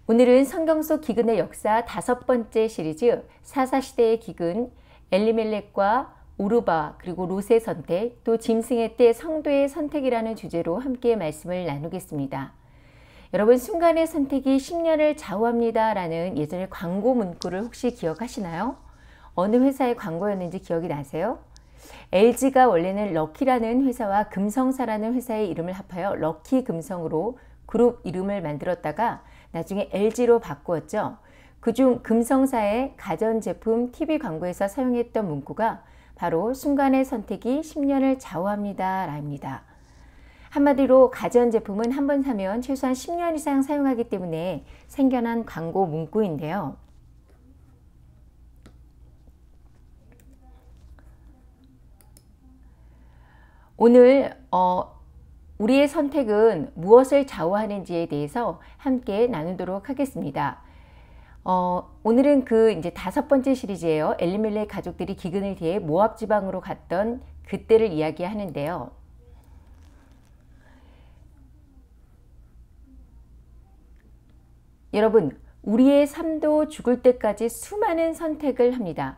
오늘은 성경 속 기근의 역사 5번째 시리즈 사사시대의 기근, 엘리멜렉과 오르바 그리고 롯의 선택, 또 짐승의 때 성도의 선택이라는 주제로 함께 말씀을 나누겠습니다. 여러분, 순간의 선택이 10년을 좌우합니다 라는 예전의 광고 문구를 혹시 기억하시나요? 어느 회사의 광고였는지 기억이 나세요? LG가 원래는 럭키라는 회사와 금성사라는 회사의 이름을 합하여 럭키금성으로 그룹 이름을 만들었다가 나중에 LG로 바꾸었죠. 그중 금성사의 가전제품 TV 광고에서 사용했던 문구가 바로 순간의 선택이 10년을 좌우합니다 라입니다. 한마디로 가전제품은 한 번 사면 최소한 10년 이상 사용하기 때문에 생겨난 광고 문구인데요. 오늘 우리의 선택은 무엇을 좌우하는지에 대해서 함께 나누도록 하겠습니다. 오늘은 이제 5번째 시리즈예요. 엘리멜렉 가족들이 기근을 피해 모압 지방으로 갔던 그때를 이야기하는데요. 여러분, 우리의 삶도 죽을 때까지 수많은 선택을 합니다.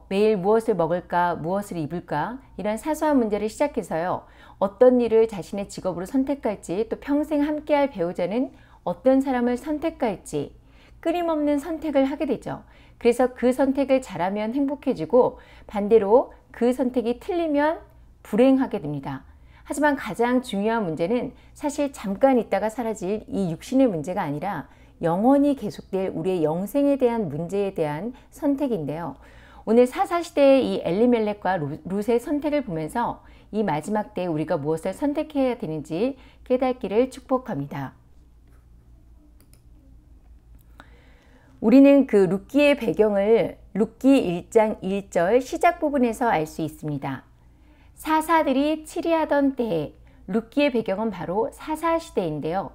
매일 무엇을 먹을까, 무엇을 입을까, 이런 사소한 문제를 시작해서요. 어떤 일을 자신의 직업으로 선택할지, 또 평생 함께할 배우자는 어떤 사람을 선택할지 끊임없는 선택을 하게 되죠. 그래서 그 선택을 잘하면 행복해지고 반대로 그 선택이 틀리면 불행하게 됩니다. 하지만 가장 중요한 문제는 사실 잠깐 있다가 사라질 이 육신의 문제가 아니라 영원히 계속될 우리의 영생에 대한 문제에 대한 선택인데요. 오늘 사사시대의 이 엘리멜렉과 롯의 선택을 보면서 이 마지막 때에 우리가 무엇을 선택해야 되는지 깨닫기를 축복합니다. 우리는 그 룻기의 배경을 룻기 1장 1절 시작 부분에서 알 수 있습니다. 사사들이 치리하던 때에 룻기의 배경은 바로 사사시대인데요.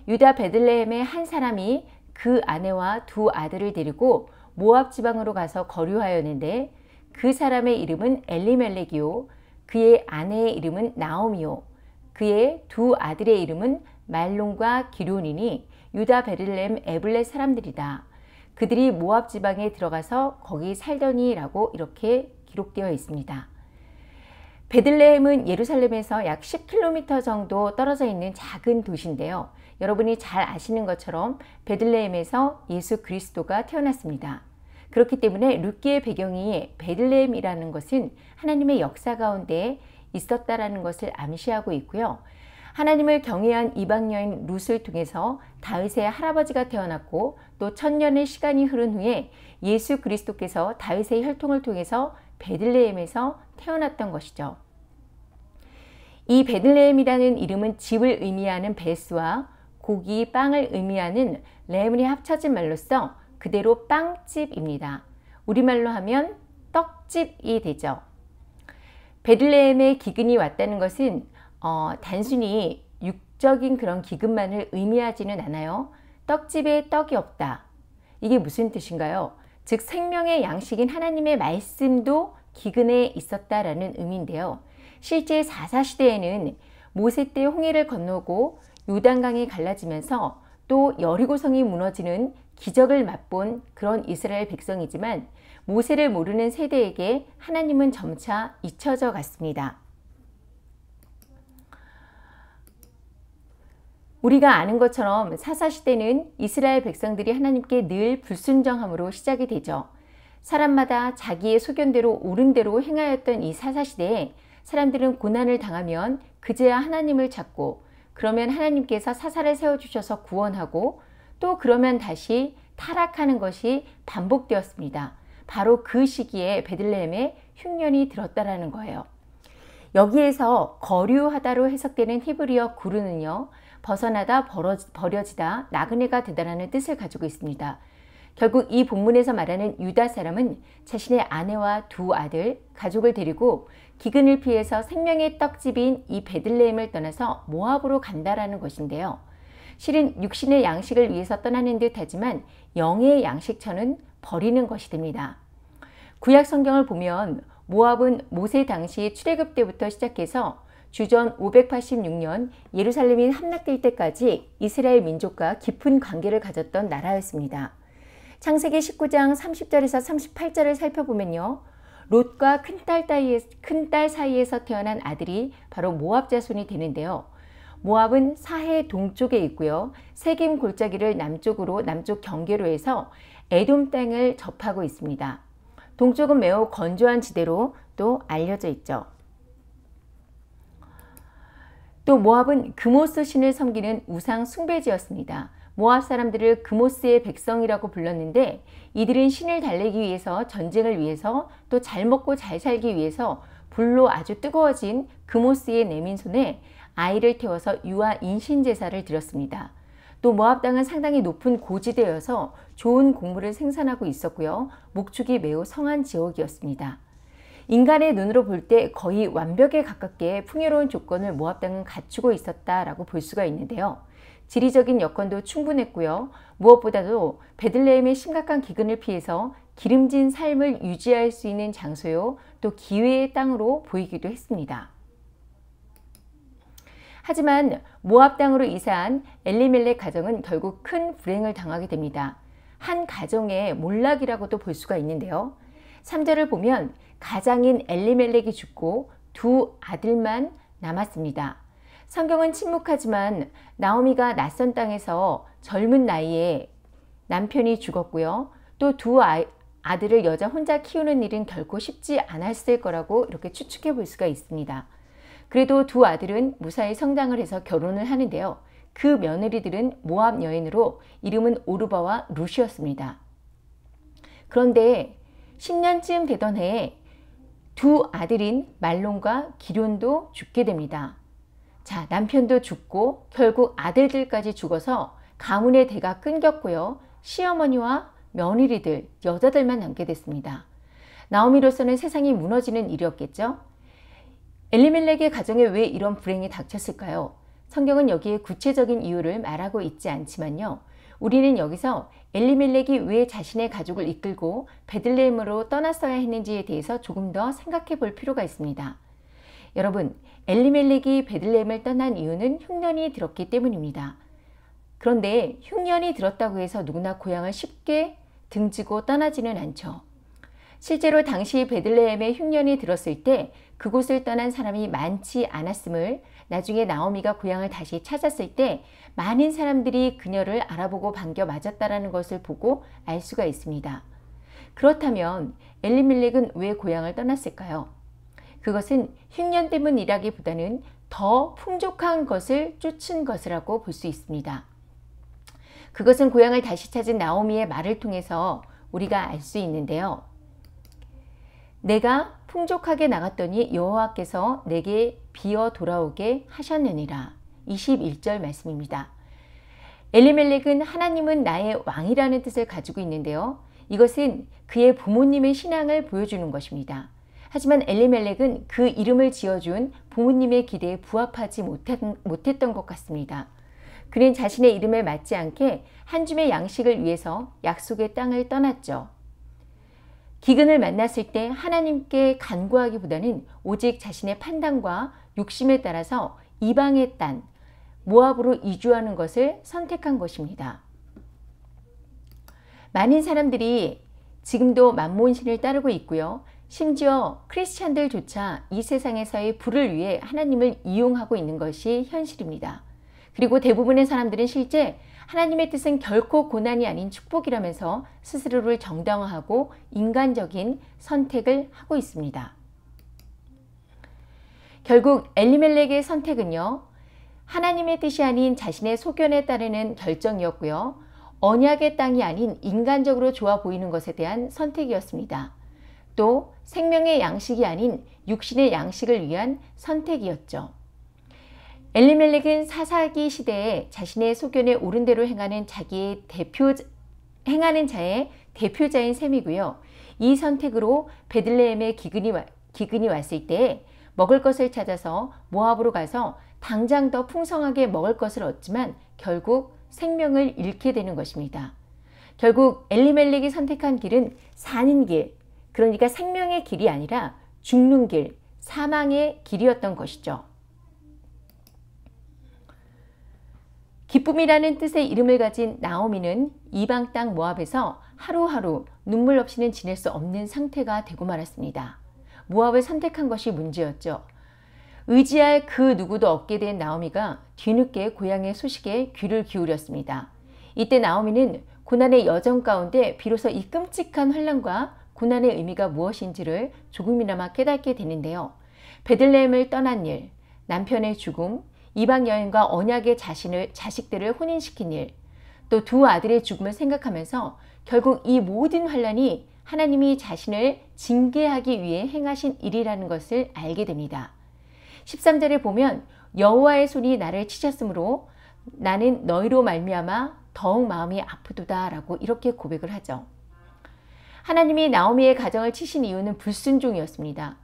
유다 베들레헴의 한 사람이 그 아내와 2 아들을 데리고 모압 지방으로 가서 거류하였는데 그 사람의 이름은 엘리멜렉이요, 그의 아내의 이름은 나오미요, 그의 2 아들의 이름은 말론과 기론이니 유다 베들레헴 에블렛 사람들이다. 그들이 모압 지방에 들어가서 거기 살더니 라고 이렇게 기록되어 있습니다. 베들레헴은 예루살렘에서 약 10km 정도 떨어져 있는 작은 도시인데요. 여러분이 잘 아시는 것처럼 베들레헴에서 예수 그리스도가 태어났습니다. 그렇기 때문에 룻기의 배경이 베들레헴이라는 것은 하나님의 역사 가운데 있었다라는 것을 암시하고 있고요. 하나님을 경외한 이방 여인 룻을 통해서 다윗의 할아버지가 태어났고 또 1000년의 시간이 흐른 후에 예수 그리스도께서 다윗의 혈통을 통해서 베들레헴에서 태어났던 것이죠. 이 베들레헴이라는 이름은 집을 의미하는 베스와 고기, 빵을 의미하는 레문이 합쳐진 말로써 그대로 빵집입니다. 우리말로 하면 떡집이 되죠. 베들레헴에 기근이 왔다는 것은 단순히 육적인 그런 기근만을 의미하지는 않아요. 떡집에 떡이 없다. 이게 무슨 뜻인가요? 즉 생명의 양식인 하나님의 말씀도 기근에 있었다라는 의미인데요. 실제 사사시대에는 모세 때 홍해를 건너고 요단강이 갈라지면서 또 여리고성이 무너지는 기적을 맛본 그런 이스라엘 백성이지만 모세를 모르는 세대에게 하나님은 점차 잊혀져 갔습니다. 우리가 아는 것처럼 사사시대는 이스라엘 백성들이 하나님께 늘 불순종함으로 시작이 되죠. 사람마다 자기의 소견대로 옳은 대로 행하였던 이 사사시대에 사람들은 고난을 당하면 그제야 하나님을 찾고 그러면 하나님께서 사사를 세워주셔서 구원하고 또 그러면 다시 타락하는 것이 반복되었습니다. 바로 그 시기에 베들레헴에 흉년이 들었다라는 거예요. 여기에서 거류하다로 해석되는 히브리어 구르는요, 벗어나다, 버려지다, 나그네가 되다라는 뜻을 가지고 있습니다. 결국 이 본문에서 말하는 유다 사람은 자신의 아내와 2 아들, 가족을 데리고 기근을 피해서 생명의 떡집인 이 베들레헴을 떠나서 모압으로 간다라는 것인데요. 실은 육신의 양식을 위해서 떠나는 듯 하지만 영의 양식처는 버리는 것이 됩니다. 구약 성경을 보면 모압은 모세 당시 출애굽 때부터 시작해서 주전 586년 예루살렘이 함락될 때까지 이스라엘 민족과 깊은 관계를 가졌던 나라였습니다. 창세기 19장 30절에서 38절을 살펴보면요. 롯과 큰딸 사이에서 태어난 아들이 바로 모압 자손이 되는데요. 모압은 사해 동쪽에 있고요. 세김 골짜기를 남쪽 경계로 해서 에돔 땅을 접하고 있습니다. 동쪽은 매우 건조한 지대로 또 알려져 있죠. 또 모압은 그모스 신을 섬기는 우상 숭배지였습니다. 모압 사람들을 그모스의 백성이라고 불렀는데 이들은 신을 달래기 위해서 전쟁을 위해서 또 잘 먹고 잘 살기 위해서 불로 아주 뜨거워진 그모스의 내민손에 아이를 태워서 유아 인신 제사를 드렸습니다. 또 모압 땅은 상당히 높은 고지대여서 좋은 곡물을 생산하고 있었고요. 목축이 매우 성한 지역이었습니다. 인간의 눈으로 볼 때 거의 완벽에 가깝게 풍요로운 조건을 모압 땅은 갖추고 있었다라고 볼 수가 있는데요. 지리적인 여건도 충분했고요. 무엇보다도 베들레헴의 심각한 기근을 피해서 기름진 삶을 유지할 수 있는 장소요. 또 기회의 땅으로 보이기도 했습니다. 하지만 모압 땅으로 이사한 엘리멜렉 가정은 결국 큰 불행을 당하게 됩니다. 한 가정의 몰락이라고도 볼 수가 있는데요. 3절을 보면 가장인 엘리멜렉이 죽고 두 아들만 남았습니다. 성경은 침묵하지만 나오미가 낯선 땅에서 젊은 나이에 남편이 죽었고요. 또 두 아들을 여자 혼자 키우는 일은 결코 쉽지 않았을 거라고 이렇게 추측해 볼 수가 있습니다. 그래도 두 아들은 무사히 성장을 해서 결혼을 하는데요. 그 며느리들은 모압 여인으로 이름은 오르바와 룻이었습니다. 그런데 10년쯤 되던 해에 두 아들인 말론과 기럨도 죽게 됩니다. 자, 남편도 죽고 결국 아들들까지 죽어서 가문의 대가 끊겼고요. 시어머니와 며느리들, 여자들만 남게 됐습니다. 나오미로서는 세상이 무너지는 일이었겠죠. 엘리멜렉의 가정에 왜 이런 불행이 닥쳤을까요? 성경은 여기에 구체적인 이유를 말하고 있지 않지만요. 우리는 여기서 엘리멜렉이 왜 자신의 가족을 이끌고 베들레헴으로 떠났어야 했는지에 대해서 조금 더 생각해 볼 필요가 있습니다. 여러분, 엘리멜렉이 베들레헴을 떠난 이유는 흉년이 들었기 때문입니다. 그런데 흉년이 들었다고 해서 누구나 고향을 쉽게 등지고 떠나지는 않죠. 실제로 당시 베들레헴에 흉년이 들었을 때 그곳을 떠난 사람이 많지 않았음을 나중에 나오미가 고향을 다시 찾았을 때 많은 사람들이 그녀를 알아보고 반겨 맞았다는 것을 보고 알 수가 있습니다. 그렇다면 엘리멜렉은 왜 고향을 떠났을까요? 그것은 흉년 때문이라기보다는 더 풍족한 것을 쫓은 것이라고 볼 수 있습니다. 그것은 고향을 다시 찾은 나오미의 말을 통해서 우리가 알 수 있는데요. 내가 풍족하게 나갔더니 여호와께서 내게 비어 돌아오게 하셨느니라. 21절 말씀입니다. 엘리멜렉은 하나님은 나의 왕이라는 뜻을 가지고 있는데요. 이것은 그의 부모님의 신앙을 보여주는 것입니다. 하지만 엘리멜렉은 그 이름을 지어준 부모님의 기대에 부합하지 못했던 것 같습니다. 그는 자신의 이름에 맞지 않게 한 줌의 양식을 위해서 약속의 땅을 떠났죠. 기근을 만났을 때 하나님께 간구하기보다는 오직 자신의 판단과 욕심에 따라서 이방의 땅, 모압으로 이주하는 것을 선택한 것입니다. 많은 사람들이 지금도 만몬신을 따르고 있고요. 심지어 크리스찬들조차 이 세상에서의 부를 위해 하나님을 이용하고 있는 것이 현실입니다. 그리고 대부분의 사람들은 실제 하나님의 뜻은 결코 고난이 아닌 축복이라면서 스스로를 정당화하고 인간적인 선택을 하고 있습니다. 결국 엘리멜렉의 선택은요. 하나님의 뜻이 아닌 자신의 소견에 따르는 결정이었고요. 언약의 땅이 아닌 인간적으로 좋아 보이는 것에 대한 선택이었습니다. 또 생명의 양식이 아닌 육신의 양식을 위한 선택이었죠. 엘리멜렉은 사사기 시대에 자신의 소견에 옳은 대로 행하는 자의 대표자인 셈이고요. 이 선택으로 베들레헴에 기근이 왔을 때 먹을 것을 찾아서 모압으로 가서 당장 더 풍성하게 먹을 것을 얻지만 결국 생명을 잃게 되는 것입니다. 결국 엘리멜렉이 선택한 길은 사는 길, 그러니까 생명의 길이 아니라 죽는 길, 사망의 길이었던 것이죠. 기쁨이라는 뜻의 이름을 가진 나오미는 이방 땅 모압에서 하루하루 눈물 없이는 지낼 수 없는 상태가 되고 말았습니다. 모압을 선택한 것이 문제였죠. 의지할 그 누구도 없게 된 나오미가 뒤늦게 고향의 소식에 귀를 기울였습니다. 이때 나오미는 고난의 여정 가운데 비로소 이 끔찍한 환난과 고난의 의미가 무엇인지를 조금이나마 깨닫게 되는데요. 베들레헴을 떠난 일, 남편의 죽음, 이방 여인과 언약의 자식들을 혼인시킨 일, 또 두 아들의 죽음을 생각하면서 결국 이 모든 환난이 하나님이 자신을 징계하기 위해 행하신 일이라는 것을 알게 됩니다. 13절에 보면 여호와의 손이 나를 치셨으므로 나는 너희로 말미암아 더욱 마음이 아프도다 라고 이렇게 고백을 하죠. 하나님이 나오미의 가정을 치신 이유는 불순종이었습니다.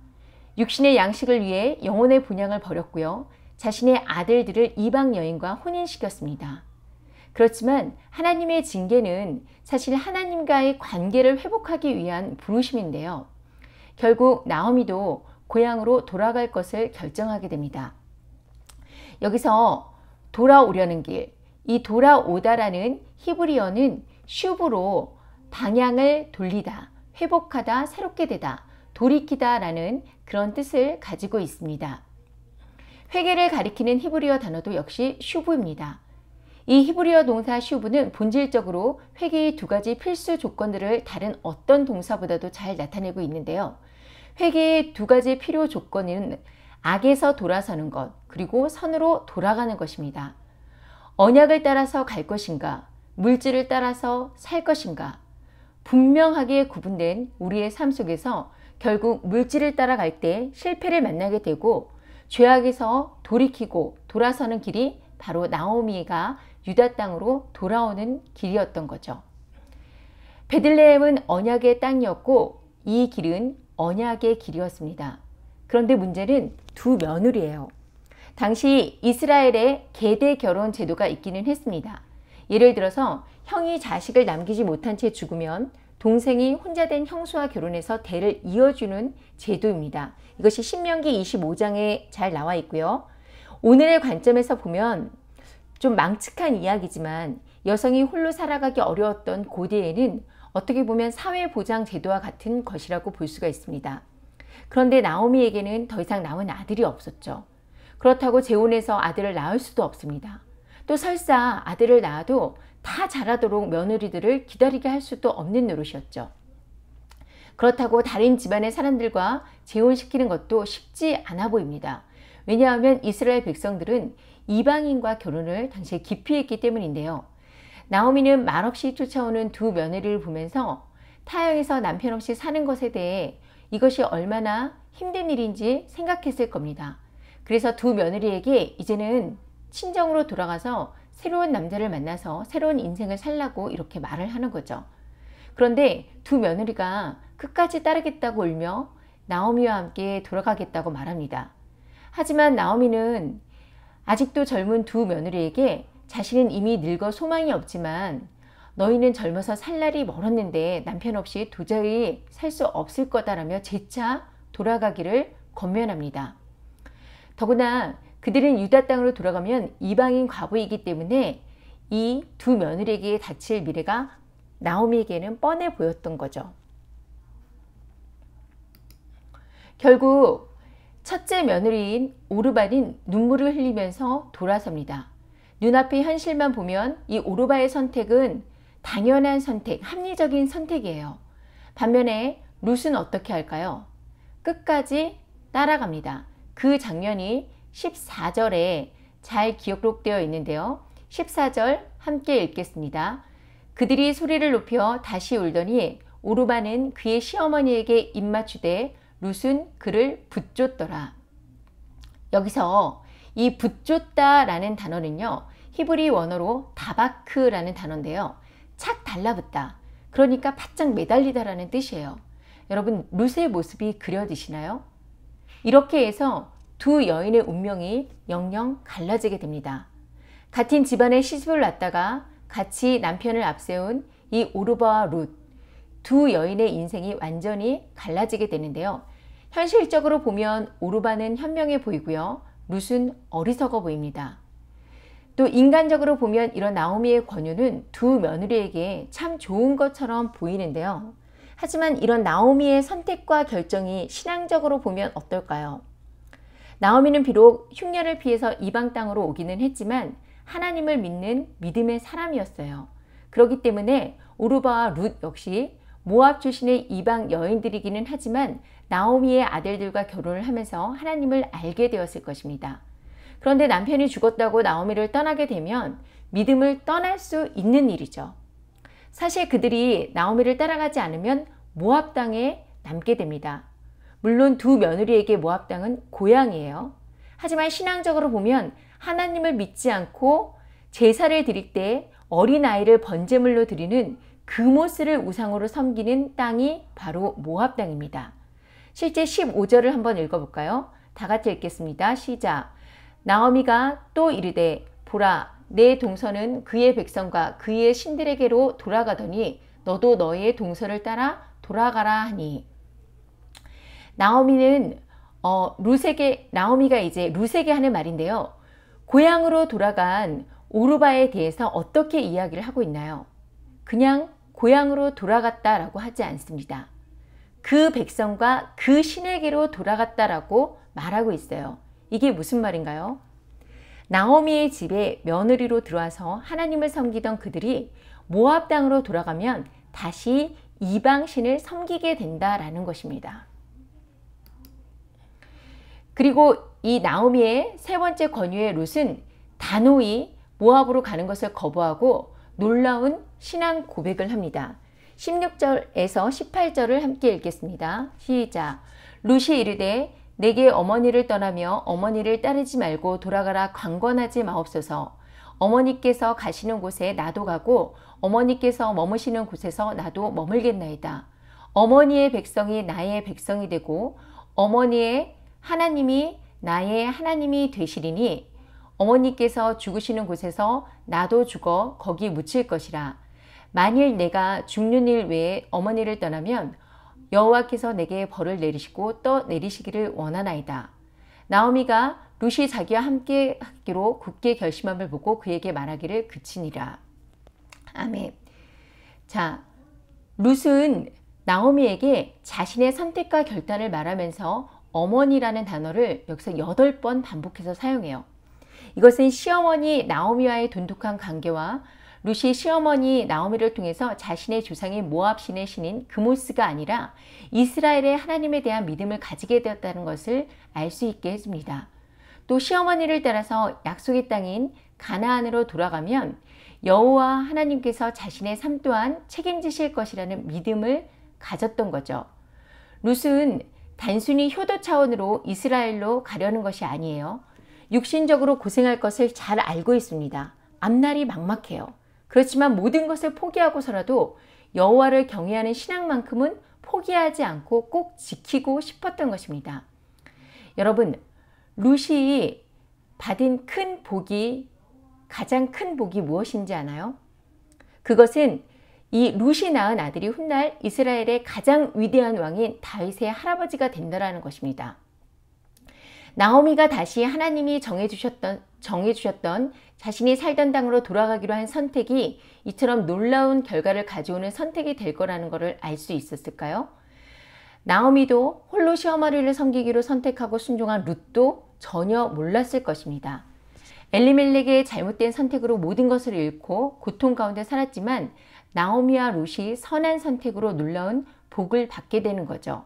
육신의 양식을 위해 영혼의 분향을 버렸고요. 자신의 아들들을 이방 여인과 혼인시켰습니다. 그렇지만 하나님의 징계는 사실 하나님과의 관계를 회복하기 위한 부르심인데요. 결국 나오미도 고향으로 돌아갈 것을 결정하게 됩니다. 여기서 돌아오려는 길, 이 돌아오다라는 히브리어는 슈브로 방향을 돌리다, 회복하다, 새롭게 되다, 돌이키다 라는 그런 뜻을 가지고 있습니다. 회개를 가리키는 히브리어 단어도 역시 슈브입니다. 이 히브리어 동사 슈브는 본질적으로 회개의 두 가지 필수 조건들을 다른 어떤 동사보다도 잘 나타내고 있는데요. 회개의 두 가지 필요 조건은 악에서 돌아서는 것, 그리고 선으로 돌아가는 것입니다. 언약을 따라서 갈 것인가, 물질을 따라서 살 것인가, 분명하게 구분된 우리의 삶 속에서 결국 물질을 따라갈 때 실패를 만나게 되고 죄악에서 돌이키고 돌아서는 길이 바로 나오미가 유다 땅으로 돌아오는 길이었던 거죠. 베들레헴은 언약의 땅이었고 이 길은 언약의 길이었습니다. 그런데 문제는 두 며느리예요. 당시 이스라엘에 계대 결혼 제도가 있기는 했습니다. 예를 들어서 형이 자식을 남기지 못한 채 죽으면 동생이 혼자 된 형수와 결혼해서 대를 이어주는 제도입니다. 이것이 신명기 25장에 잘 나와 있고요. 오늘의 관점에서 보면 좀 망측한 이야기지만 여성이 홀로 살아가기 어려웠던 고대에는 어떻게 보면 사회보장 제도와 같은 것이라고 볼 수가 있습니다. 그런데 나오미에게는 더 이상 남은 아들이 없었죠. 그렇다고 재혼해서 아들을 낳을 수도 없습니다. 또 설사 아들을 낳아도 다 자라도록 며느리들을 기다리게 할 수도 없는 노릇이었죠. 그렇다고 다른 집안의 사람들과 재혼시키는 것도 쉽지 않아 보입니다. 왜냐하면 이스라엘 백성들은 이방인과 결혼을 당시에 기피했기 때문인데요. 나오미는 말없이 쫓아오는 두 며느리를 보면서 타향에서 남편 없이 사는 것에 대해 이것이 얼마나 힘든 일인지 생각했을 겁니다. 그래서 두 며느리에게 이제는 친정으로 돌아가서 새로운 남자를 만나서 새로운 인생을 살라고 이렇게 말을 하는 거죠. 그런데 두 며느리가 끝까지 따르겠다고 울며 나오미와 함께 돌아가겠다고 말합니다. 하지만 나오미는 아직도 젊은 두 며느리에게 자신은 이미 늙어 소망이 없지만 너희는 젊어서 살 날이 멀었는데 남편 없이 도저히 살 수 없을 거다라며 재차 돌아가기를 권면합니다. 더구나 그들은 유다 땅으로 돌아가면 이방인 과부이기 때문에 이 두 며느리에게 닥칠 미래가 나오미에게는 뻔해 보였던 거죠. 결국 첫째 며느리인 오르바는 눈물을 흘리면서 돌아섭니다. 눈앞의 현실만 보면 이 오르바의 선택은 당연한 선택, 합리적인 선택이에요. 반면에 룻은 어떻게 할까요? 끝까지 따라갑니다. 그 장면이 14절에 잘 기록되어 있는데요. 14절 함께 읽겠습니다. 그들이 소리를 높여 다시 울더니 오르바는 그의 시어머니에게 입맞추되 룻은 그를 붙쫓더라. 여기서 이 붙쫓다라는 단어는요. 히브리 원어로 다바크라는 단어인데요. 착 달라붙다. 그러니까 바짝 매달리다라는 뜻이에요. 여러분 룻의 모습이 그려지시나요? 이렇게 해서 두 여인의 운명이 영영 갈라지게 됩니다. 같은 집안에 시집을 왔다가 같이 남편을 앞세운 이 오르바와 룻, 두 여인의 인생이 완전히 갈라지게 되는데요. 현실적으로 보면 오르바는 현명해 보이고요. 룻은 어리석어 보입니다. 또 인간적으로 보면 이런 나오미의 권유는 두 며느리에게 참 좋은 것처럼 보이는데요. 하지만 이런 나오미의 선택과 결정이 신앙적으로 보면 어떨까요? 나오미는 비록 흉년을 피해서 이방 땅으로 오기는 했지만 하나님을 믿는 믿음의 사람이었어요. 그렇기 때문에 오르바와 룻 역시 모압 출신의 이방 여인들이기는 하지만 나오미의 아들들과 결혼을 하면서 하나님을 알게 되었을 것입니다. 그런데 남편이 죽었다고 나오미를 떠나게 되면 믿음을 떠날 수 있는 일이죠. 사실 그들이 나오미를 따라가지 않으면 모압 땅에 남게 됩니다. 물론 두 며느리에게 모압 땅은 고향이에요. 하지만 신앙적으로 보면 하나님을 믿지 않고 제사를 드릴 때 어린아이를 번제물로 드리는 그모스를 우상으로 섬기는 땅이 바로 모압 땅입니다. 실제 15절을 한번 읽어볼까요? 다 같이 읽겠습니다. 시작. 나오미가 또 이르되 보라 내 동서는 그의 백성과 그의 신들에게로 돌아가더니 너도 너의 동서를 따라 돌아가라 하니. 나오미가 이제 룻에게 하는 말인데요. 고향으로 돌아간 오르바에 대해서 어떻게 이야기를 하고 있나요? 그냥 고향으로 돌아갔다라고 하지 않습니다. 그 백성과 그 신에게로 돌아갔다라고 말하고 있어요. 이게 무슨 말인가요? 나오미의 집에 며느리로 들어와서 하나님을 섬기던 그들이 모압 땅으로 돌아가면 다시 이방신을 섬기게 된다라는 것입니다. 그리고 이 나오미의 세 번째 권유의 룻은 단호히 모압으로 가는 것을 거부하고 놀라운 신앙 고백을 합니다. 16절에서 18절을 함께 읽겠습니다. 시작. 룻이 이르되 내게 어머니를 떠나며 어머니를 따르지 말고 돌아가라 강권하지 마옵소서. 어머니께서 가시는 곳에 나도 가고 어머니께서 머무시는 곳에서 나도 머물겠나이다. 어머니의 백성이 나의 백성이 되고 어머니의 하나님이 나의 하나님이 되시리니 어머니께서 죽으시는 곳에서 나도 죽어 거기 묻힐 것이라. 만일 내가 죽는 일 외에 어머니를 떠나면 여호와께서 내게 벌을 내리시고 또 내리시기를 원하나이다. 나오미가 룻이 자기와 함께 하기로 굳게 결심함을 보고 그에게 말하기를 그치니라. 아멘. 자, 룻은 나오미에게 자신의 선택과 결단을 말하면서 어머니라는 단어를 여기서 8번 반복해서 사용해요. 이것은 시어머니 나오미와의 돈독한 관계와 룻이 시어머니 나오미를 통해서 자신의 조상인 모압 신의 신인 그모스가 아니라 이스라엘의 하나님에 대한 믿음을 가지게 되었다는 것을 알 수 있게 해줍니다. 또 시어머니를 따라서 약속의 땅인 가나안으로 돌아가면 여호와 하나님께서 자신의 삶 또한 책임지실 것이라는 믿음을 가졌던 거죠. 룻은 단순히 효도 차원으로 이스라엘로 가려는 것이 아니에요. 육신적으로 고생할 것을 잘 알고 있습니다. 앞날이 막막해요. 그렇지만 모든 것을 포기하고서라도 여호와를 경외하는 신앙만큼은 포기하지 않고 꼭 지키고 싶었던 것입니다. 여러분, 룻이 받은 가장 큰 복이 무엇인지 아나요? 그것은 이 룻이 낳은 아들이 훗날 이스라엘의 가장 위대한 왕인 다윗의 할아버지가 된다라는 것입니다. 나오미가 다시 하나님이 정해주셨던 자신이 살던 땅으로 돌아가기로 한 선택이 이처럼 놀라운 결과를 가져오는 선택이 될 거라는 것을 알 수 있었을까요? 나오미도 홀로 시어머니를 섬기기로 선택하고 순종한 룻도 전혀 몰랐을 것입니다. 엘리멜렉의 잘못된 선택으로 모든 것을 잃고 고통 가운데 살았지만 나오미와 룻이 선한 선택으로 놀라운 복을 받게 되는 거죠.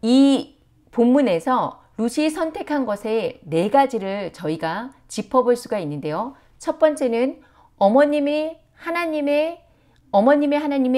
이 본문에서 룻이 선택한 것의 4가지를 저희가 짚어볼 수가 있는데요. 첫 번째는 어머님의 하나님의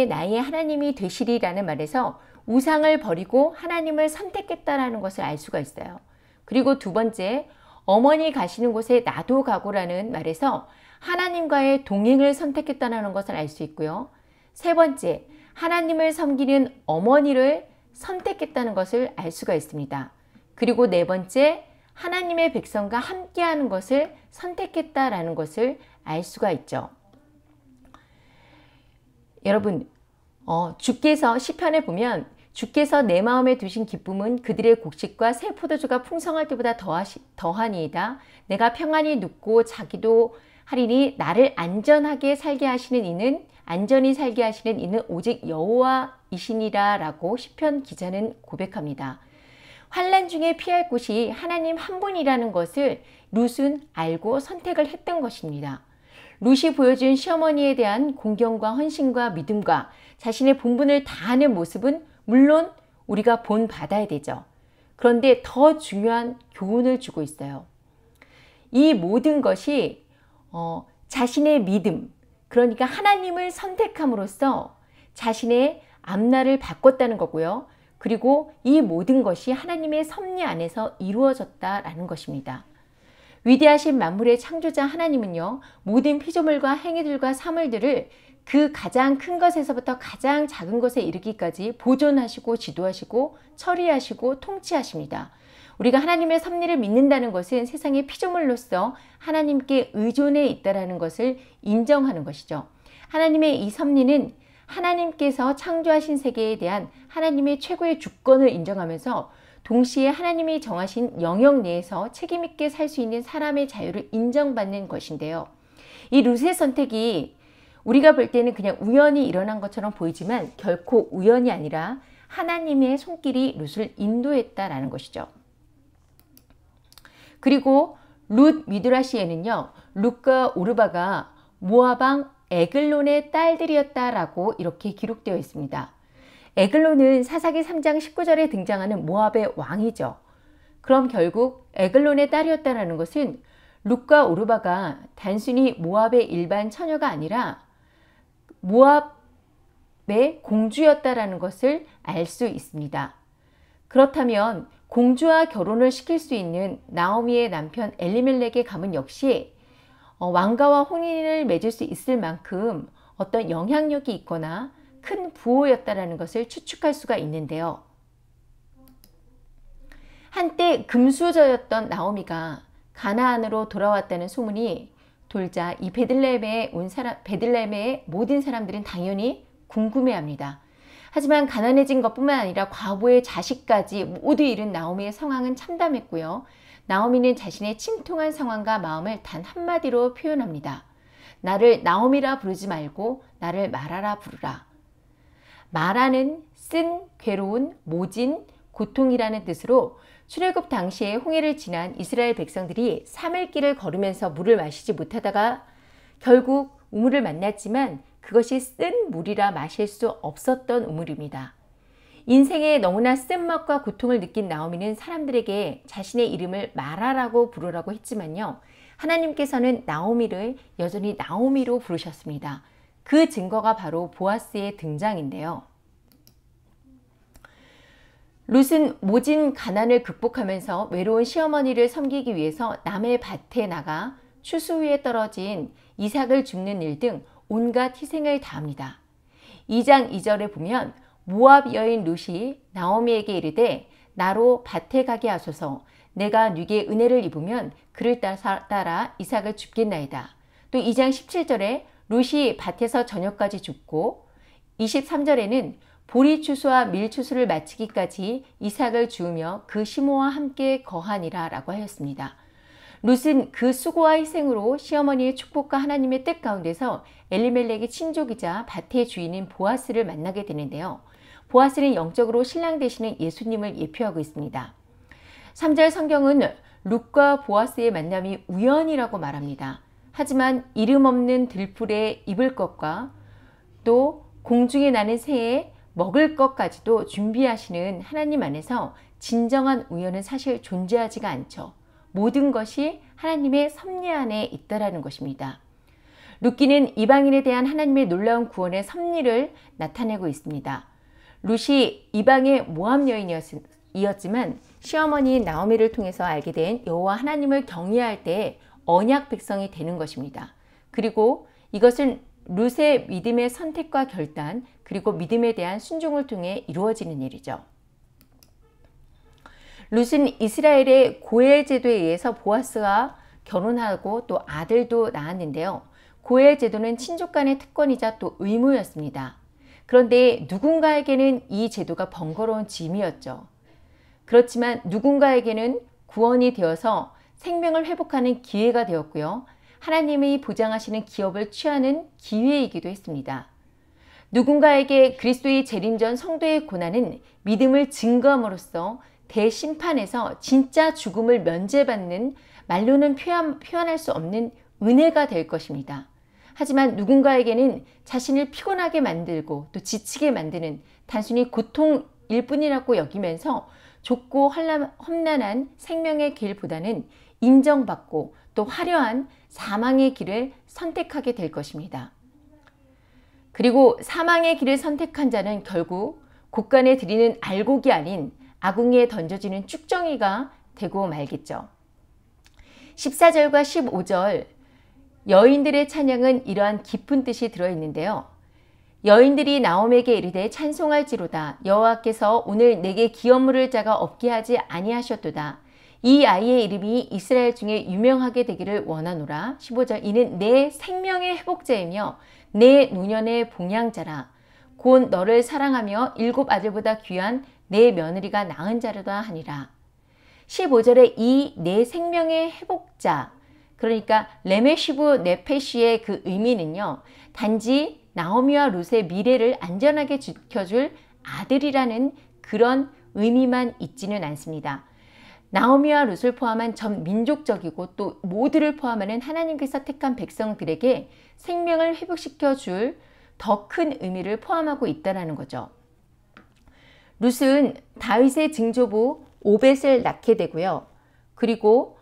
나의 하나님이 되시리라는 말에서 우상을 버리고 하나님을 선택했다라는 것을 알 수가 있어요. 그리고 두 번째, 어머니 가시는 곳에 나도 가고라는 말에서 하나님과의 동행을 선택했다는 것을 알 수 있고요. 세 번째, 하나님을 섬기는 어머니를 선택했다는 것을 알 수가 있습니다. 그리고 네 번째, 하나님의 백성과 함께하는 것을 선택했다라는 것을 알 수가 있죠. 여러분, 주께서 시편에 보면 주께서 내 마음에 두신 기쁨은 그들의 곡식과 새 포도주가 풍성할 때보다 더하니이다. 내가 평안히 눕고 자기도 하리니 나를 안전히 살게 하시는 이는 오직 여호와이시니라 라고 시편 기자는 고백합니다. 환난 중에 피할 곳이 하나님 한 분이라는 것을 룻은 알고 선택을 했던 것입니다. 룻이 보여준 시어머니에 대한 공경과 헌신과 믿음과 자신의 본분을 다하는 모습은 물론 우리가 본받아야 되죠. 그런데 더 중요한 교훈을 주고 있어요. 이 모든 것이 자신의 믿음, 그러니까 하나님을 선택함으로써 자신의 앞날을 바꿨다는 거고요. 그리고 이 모든 것이 하나님의 섭리 안에서 이루어졌다라는 것입니다. 위대하신 만물의 창조자 하나님은요, 모든 피조물과 행위들과 사물들을 그 가장 큰 것에서부터 가장 작은 것에 이르기까지 보존하시고 지도하시고 처리하시고 통치하십니다. 우리가 하나님의 섭리를 믿는다는 것은 세상의 피조물로서 하나님께 의존해 있다는 것을 인정하는 것이죠. 하나님의 이 섭리는 하나님께서 창조하신 세계에 대한 하나님의 최고의 주권을 인정하면서 동시에 하나님이 정하신 영역 내에서 책임있게 살 수 있는 사람의 자유를 인정받는 것인데요. 이 룻의 선택이 우리가 볼 때는 그냥 우연히 일어난 것처럼 보이지만 결코 우연이 아니라 하나님의 손길이 룻을 인도했다라는 것이죠. 그리고 룻 미드라시에는요, 룻과 오르바가 모압 왕 에글론의 딸들이었다라고 이렇게 기록되어 있습니다. 에글론은 사사기 3장 19절에 등장하는 모압의 왕이죠. 그럼 결국 에글론의 딸이었다는 것은 룻과 오르바가 단순히 모압의 일반 처녀가 아니라 모압의 공주였다라는 것을 알 수 있습니다. 그렇다면 공주와 결혼을 시킬 수 있는 나오미의 남편 엘리멜렉의 가문 역시 왕가와 혼인을 맺을 수 있을 만큼 어떤 영향력이 있거나 큰 부호였다라는 것을 추측할 수가 있는데요. 한때 금수저였던 나오미가 가나안으로 돌아왔다는 소문이 돌자 이 베들레헴의 모든 사람들은 당연히 궁금해합니다. 하지만 가난해진 것뿐만 아니라 과부의 자식까지 모두 잃은 나오미의 상황은 참담했고요. 나오미는 자신의 침통한 상황과 마음을 단 한마디로 표현합니다. 나를 나오미라 부르지 말고 나를 마라라 부르라. 마라는 쓴, 괴로운, 모진, 고통이라는 뜻으로 출애굽 당시에 홍해를 지난 이스라엘 백성들이 3일 길을 걸으면서 물을 마시지 못하다가 결국 우물을 만났지만 그것이 쓴 물이라 마실 수 없었던 우물입니다. 인생에 너무나 쓴맛과 고통을 느낀 나오미는 사람들에게 자신의 이름을 마라라고 부르라고 했지만요. 하나님께서는 나오미를 여전히 나오미로 부르셨습니다. 그 증거가 바로 보아스의 등장인데요. 룻은 모진 가난을 극복하면서 외로운 시어머니를 섬기기 위해서 남의 밭에 나가 추수 후에 떨어진 이삭을 줍는 일 등 온갖 희생을 다합니다. 2장 2절에 보면 모압 여인 룻이 나오미에게 이르되 나로 밭에 가게 하소서. 내가 네게 은혜를 입으면 그를 따라 이삭을 줍겠나이다. 또 2장 17절에 룻이 밭에서 저녁까지 줍고 23절에는 보리 추수와 밀 추수를 마치기까지 이삭을 주우며 그 시모와 함께 거하니라 라고 하였습니다. 룻은 그 수고와 희생으로 시어머니의 축복과 하나님의 뜻 가운데서 엘리멜렉의 친족이자 밭의 주인인 보아스를 만나게 되는데요. 보아스는 영적으로 신랑 되시는 예수님을 예표하고 있습니다. 3절 성경은 룻과 보아스의 만남이 우연이라고 말합니다. 하지만 이름 없는 들풀에 입을 것과 또 공중에 나는 새에 먹을 것까지도 준비하시는 하나님 안에서 진정한 우연은 사실 존재하지가 않죠. 모든 것이 하나님의 섭리 안에 있다라는 것입니다. 룻기는 이방인에 대한 하나님의 놀라운 구원의 섭리를 나타내고 있습니다. 룻이 이방의 모압 여인이었지만 시어머니 나오미를 통해서 알게 된 여호와 하나님을 경외할 때 언약 백성이 되는 것입니다. 그리고 이것은 룻의 믿음의 선택과 결단 그리고 믿음에 대한 순종을 통해 이루어지는 일이죠. 룻은 이스라엘의 고엘 제도에 의해서 보아스와 결혼하고 또 아들도 낳았는데요. 고엘 제도는 친족 간의 특권이자 또 의무였습니다. 그런데 누군가에게는 이 제도가 번거로운 짐이었죠. 그렇지만 누군가에게는 구원이 되어서 생명을 회복하는 기회가 되었고요. 하나님이 보장하시는 기업을 취하는 기회이기도 했습니다. 누군가에게 그리스도의 재림 전 성도의 고난은 믿음을 증거함으로써 대심판에서 진짜 죽음을 면제받는 말로는 표현할 수 없는 은혜가 될 것입니다. 하지만 누군가에게는 자신을 피곤하게 만들고 또 지치게 만드는 단순히 고통일 뿐이라고 여기면서 좁고 험난한 생명의 길보다는 인정받고 또 화려한 사망의 길을 선택하게 될 것입니다. 그리고 사망의 길을 선택한 자는 결국 곳간에 들이는 알곡이 아닌 아궁이에 던져지는 쭉정이가 되고 말겠죠. 14절과 15절 여인들의 찬양은 이러한 깊은 뜻이 들어있는데요. 여인들이 나옴에게 이르되 찬송할지로다. 여호와께서 오늘 내게 기업 물을 자가 없게 하지 아니하셨도다. 이 아이의 이름이 이스라엘 중에 유명하게 되기를 원하노라. 15절 이는 내 생명의 회복자이며 내 노년의 봉양자라. 곧 너를 사랑하며 7 아들보다 귀한 내 며느리가 낳은 자로다 하니라. 15절에 이 내 생명의 회복자, 그러니까 레메시브 네페시의 그 의미는요, 단지 나오미와 룻의 미래를 안전하게 지켜줄 아들이라는 그런 의미만 있지는 않습니다. 나오미와 룻을 포함한 전 민족적이고 또 모두를 포함하는 하나님께서 택한 백성들에게 생명을 회복시켜 줄 더 큰 의미를 포함하고 있다는 거죠. 룻은 다윗의 증조부 오벳을 낳게 되고요. 그리고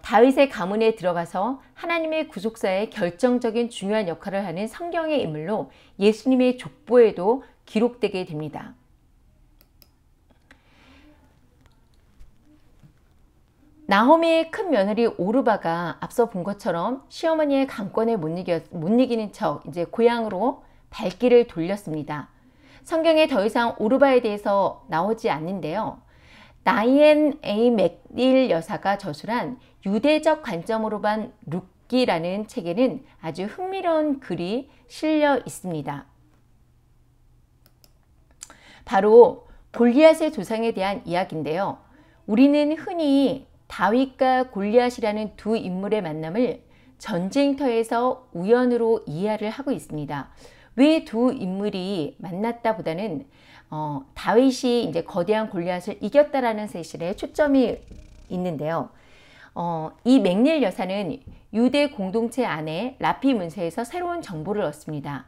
다윗의 가문에 들어가서 하나님의 구속사에 결정적인 중요한 역할을 하는 성경의 인물로 예수님의 족보에도 기록되게 됩니다. 나오미의 큰 며느리 오르바가 앞서 본 것처럼 시어머니의 강권에 못 이기는 척 이제 고향으로 발길을 돌렸습니다. 성경에 더 이상 오르바에 대해서 나오지 않는데요. 다이앤 A. 맥닐 여사가 저술한 유대적 관점으로 본 룻기라는 책에는 아주 흥미로운 글이 실려 있습니다. 바로 골리앗의 조상에 대한 이야기인데요. 우리는 흔히 다윗과 골리앗이라는 두 인물의 만남을 전쟁터에서 우연으로 이해를 하고 있습니다. 왜 두 인물이 만났다 보다는 다윗이 이제 거대한 골리앗을 이겼다라는 사실에 초점이 있는데요. 이 맥닐 여사는 유대 공동체 안에 라피 문서에서 새로운 정보를 얻습니다.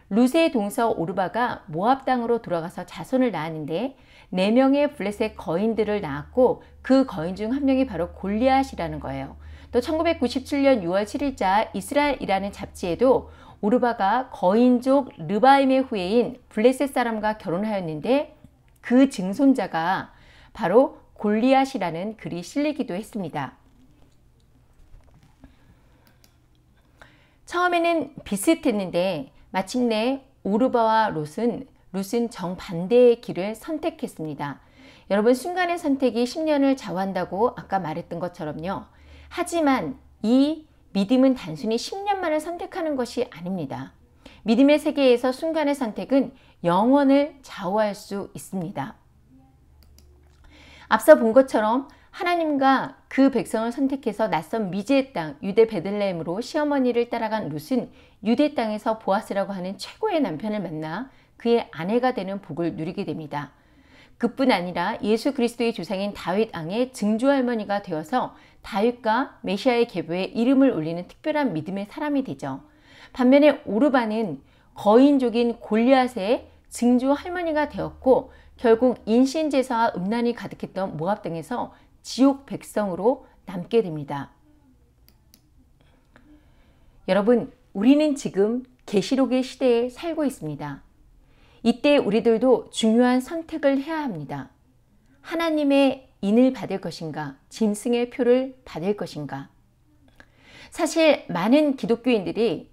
룻의 동서 오르바가 모압 땅으로 돌아가서 자손을 낳았는데 4명의 블레셋 거인들을 낳았고 그 거인 중 한 명이 바로 골리앗이라는 거예요. 또 1997년 6월 7일자 이스라엘이라는 잡지에도 오르바가 거인족 르바임의 후예인 블레셋 사람과 결혼하였는데 그 증손자가 바로 골리앗이라는 글이 실리기도 했습니다. 처음에는 비슷했는데 마침내 오르바와 룻은 정반대의 길을 선택했습니다. 여러분, 순간의 선택이 10년을 좌우한다고 아까 말했던 것처럼요. 하지만 이 믿음은 단순히 10년만을 선택하는 것이 아닙니다. 믿음의 세계에서 순간의 선택은 영원을 좌우할 수 있습니다. 앞서 본 것처럼 하나님과 그 백성을 선택해서 낯선 미지의 땅 유대 베들레헴으로 시어머니를 따라간 룻은 유대 땅에서 보아스라고 하는 최고의 남편을 만나 그의 아내가 되는 복을 누리게 됩니다. 그뿐 아니라 예수 그리스도의 조상인 다윗 왕의 증조할머니가 되어서 다윗과 메시아의 계보에 이름을 올리는 특별한 믿음의 사람이 되죠. 반면에 오르바는 거인족인 골리앗의 증조할머니가 되었고 결국 인신제사와 음란이 가득했던 모압 땅에서 지옥 백성으로 남게 됩니다. 여러분, 우리는 지금 계시록의 시대에 살고 있습니다. 이때 우리들도 중요한 선택을 해야 합니다. 하나님의 인을 받을 것인가, 짐승의 표를 받을 것인가. 사실 많은 기독교인들이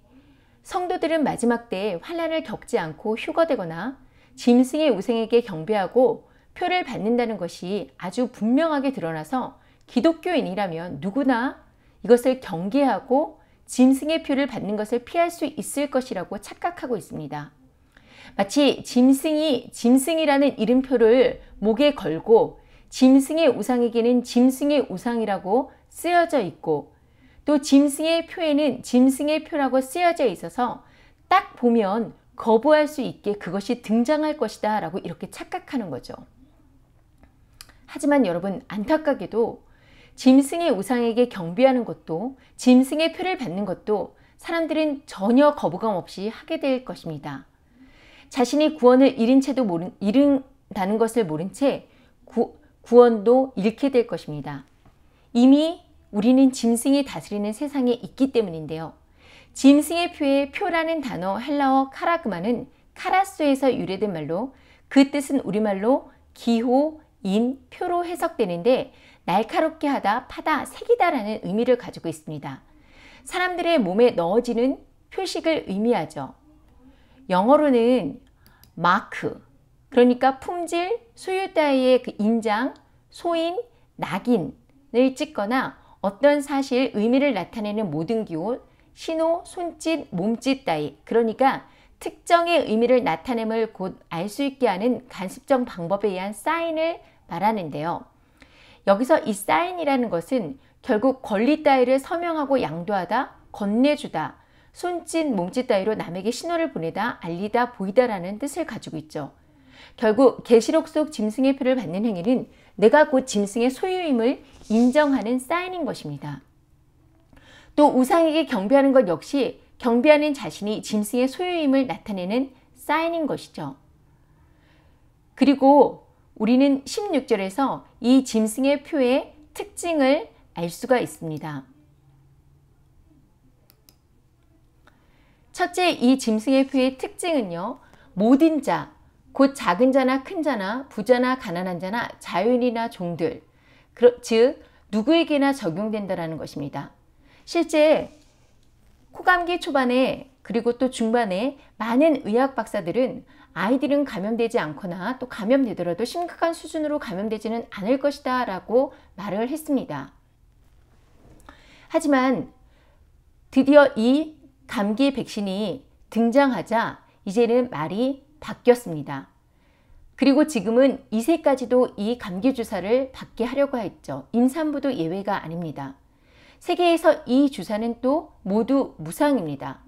성도들은 마지막 때에 환난을 겪지 않고 휴거되거나 짐승의 우상에게 경배하고 표를 받는다는 것이 아주 분명하게 드러나서 기독교인이라면 누구나 이것을 경계하고 짐승의 표를 받는 것을 피할 수 있을 것이라고 착각하고 있습니다. 마치 짐승이라는 이름표를 목에 걸고 짐승의 우상에게는 짐승의 우상이라고 쓰여져 있고 또 짐승의 표에는 짐승의 표라고 쓰여져 있어서 딱 보면 거부할 수 있게 그것이 등장할 것이다 라고 이렇게 착각하는 거죠. 하지만 여러분, 안타깝게도 짐승의 우상에게 경배하는 것도 짐승의 표를 받는 것도 사람들은 전혀 거부감 없이 하게 될 것입니다. 자신이 구원을 잃은다는 것을 모른 채 구원도 잃게 될 것입니다. 이미 우리는 짐승이 다스리는 세상에 있기 때문인데요. 짐승의 표에 표라는 단어 헬라어 카라그마는 카라소에서 유래된 말로 그 뜻은 우리말로 기호, 인, 표로 해석되는데 날카롭게 하다, 파다, 새기다라는 의미를 가지고 있습니다. 사람들의 몸에 넣어지는 표식을 의미하죠. 영어로는 마크, 그러니까 품질, 소유 따위의 그 인장, 소인, 낙인을 찍거나 어떤 사실, 의미를 나타내는 모든 기호, 신호, 손짓, 몸짓 따위, 그러니까 특정의 의미를 나타냄을 곧 알 수 있게 하는 간접적 방법에 의한 사인을 말하는데요. 여기서 이 사인이라는 것은 결국 권리 따위를 서명하고 양도하다, 건네주다, 손짓, 몸짓 따위로 남에게 신호를 보내다, 알리다, 보이다라는 뜻을 가지고 있죠. 결국 계시록 속 짐승의 표를 받는 행위는 내가 곧 짐승의 소유임을 인정하는 사인인 것입니다. 또 우상에게 경배하는 것 역시 경배하는 자신이 짐승의 소유임을 나타내는 사인인 것이죠. 그리고 우리는 16절에서 이 짐승의 표의 특징을 알 수가 있습니다. 첫째, 이 짐승의 표의 특징은요, 모든 자, 곧 작은 자나 큰 자나 부자나 가난한 자나 자유인이나 종들, 즉 누구에게나 적용된다는 것입니다. 실제 코감기 초반에 그리고 또 중반에 많은 의학 박사들은 아이들은 감염되지 않거나 또 감염되더라도 심각한 수준으로 감염되지는 않을 것이다 라고 말을 했습니다. 하지만 드디어 이 감기 백신이 등장하자 이제는 말이 바뀌었습니다. 그리고 지금은 2세까지도 이 감기 주사를 받게 하려고 했죠. 임산부도 예외가 아닙니다. 세계에서 이 주사는 또 모두 무상입니다.